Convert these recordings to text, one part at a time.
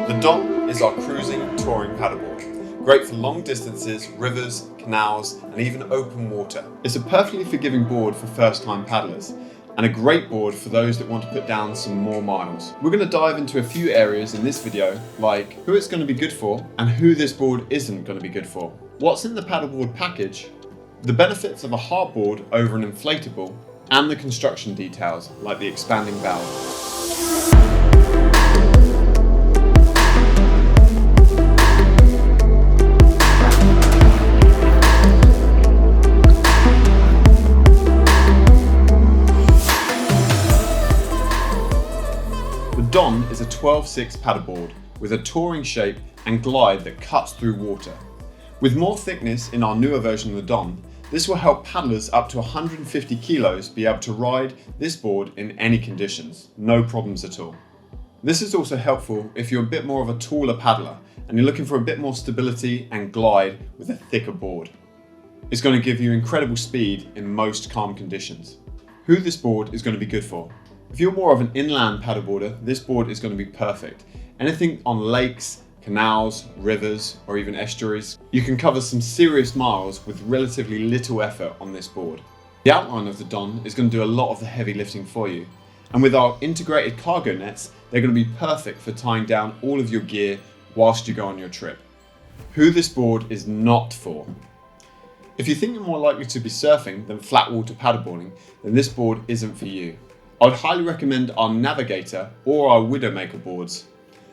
The Don is our cruising touring paddleboard, great for long distances, rivers, canals and even open water. It's a perfectly forgiving board for first-time paddlers and a great board for those that want to put down some more miles. We're going to dive into a few areas in this video, like who it's going to be good for and who this board isn't going to be good for, what's in the paddleboard package, the benefits of a hardboard over an inflatable, and the construction details like the expanding valve. The Don is a 12/6 paddleboard with a touring shape and glide that cuts through water. With more thickness in our newer version of the Don, this will help paddlers up to 150 kilos be able to ride this board in any conditions, no problems at all. This is also helpful if you're a bit more of a taller paddler and you're looking for a bit more stability and glide with a thicker board. It's going to give you incredible speed in most calm conditions. Who this board is going to be good for? If you're more of an inland paddleboarder, this board is going to be perfect. Anything on lakes, canals, rivers, or even estuaries, you can cover some serious miles with relatively little effort on this board. The outline of the Don is going to do a lot of the heavy lifting for you. And with our integrated cargo nets, they're going to be perfect for tying down all of your gear whilst you go on your trip. Who this board is not for. If you think you're more likely to be surfing than flatwater paddleboarding, then this board isn't for you. I would highly recommend our Navigator or our Widowmaker boards,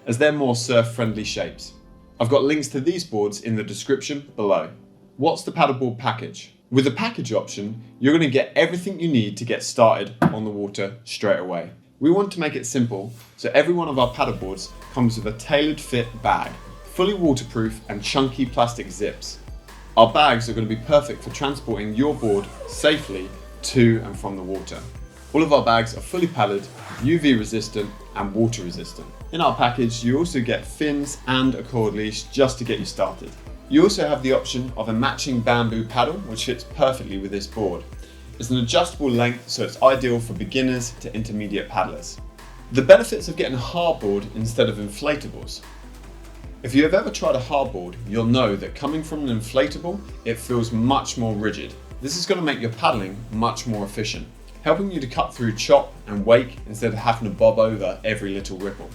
as they're more surf-friendly shapes. I've got links to these boards in the description below. What's the paddleboard package? With the package option, you're going to get everything you need to get started on the water straight away. We want to make it simple, so every one of our paddleboards comes with a tailored fit bag, fully waterproof and chunky plastic zips. Our bags are going to be perfect for transporting your board safely to and from the water. All of our bags are fully padded, UV resistant and water resistant. In our package, you also get fins and a cord leash just to get you started. You also have the option of a matching bamboo paddle, which fits perfectly with this board. It's an adjustable length, so it's ideal for beginners to intermediate paddlers. The benefits of getting a hardboard instead of inflatables. If you have ever tried a hardboard, you'll know that coming from an inflatable, it feels much more rigid. This is going to make your paddling much more efficient, helping you to cut through chop and wake instead of having to bob over every little ripple.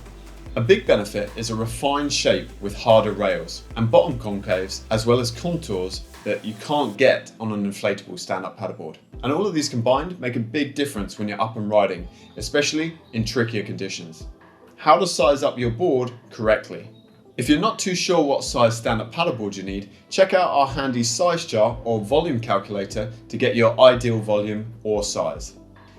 A big benefit is a refined shape with harder rails and bottom concaves, as well as contours that you can't get on an inflatable stand-up paddleboard. And all of these combined make a big difference when you're up and riding, especially in trickier conditions. How to size up your board correctly. If you're not too sure what size stand-up paddleboard you need, check out our handy size chart or volume calculator to get your ideal volume or size.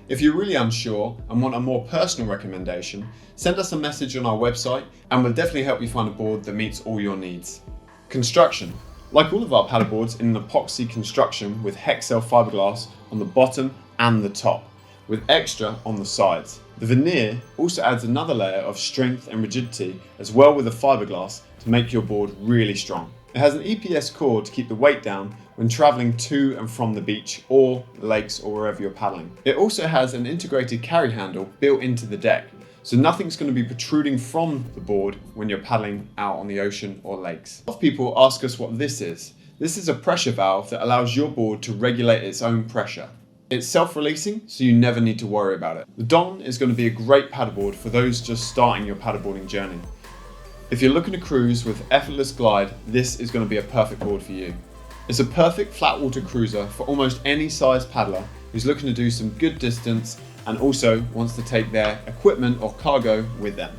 If you're really unsure and want a more personal recommendation, send us a message on our website and we'll definitely help you find a board that meets all your needs. Construction. Like all of our paddleboards, in an epoxy construction with Hexcel fiberglass on the bottom and the top, with extra on the sides. The veneer also adds another layer of strength and rigidity, as well with the fiberglass to make your board really strong. It has an EPS cord to keep the weight down when traveling to and from the beach or lakes or wherever you're paddling. It also has an integrated carry handle built into the deck, so nothing's going to be protruding from the board when you're paddling out on the ocean or lakes. A lot of people ask us what this is. This is a pressure valve that allows your board to regulate its own pressure. It's self-releasing, so you never need to worry about it. The Don is going to be a great paddleboard for those just starting your paddleboarding journey. If you're looking to cruise with effortless glide, this is going to be a perfect board for you. It's a perfect flatwater cruiser for almost any size paddler who's looking to do some good distance and also wants to take their equipment or cargo with them.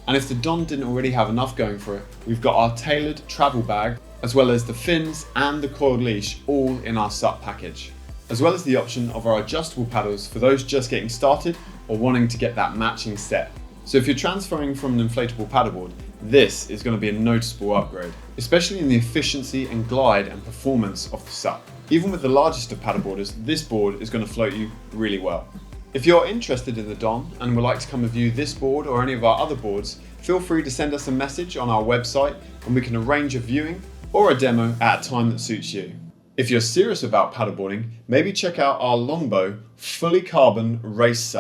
And if the Don didn't already have enough going for it, we've got our tailored travel bag, as well as the fins and the cord leash, all in our SUP package, as well as the option of our adjustable paddles for those just getting started or wanting to get that matching set. So if you're transferring from an inflatable paddleboard, this is going to be a noticeable upgrade, especially in the efficiency and glide and performance of the SUP. Even with the largest of paddleboarders, this board is going to float you really well. If you're interested in the Don and would like to come review this board or any of our other boards, feel free to send us a message on our website and we can arrange a viewing or a demo at a time that suits you. If you're serious about paddleboarding, maybe check out our longbow fully carbon race SUP.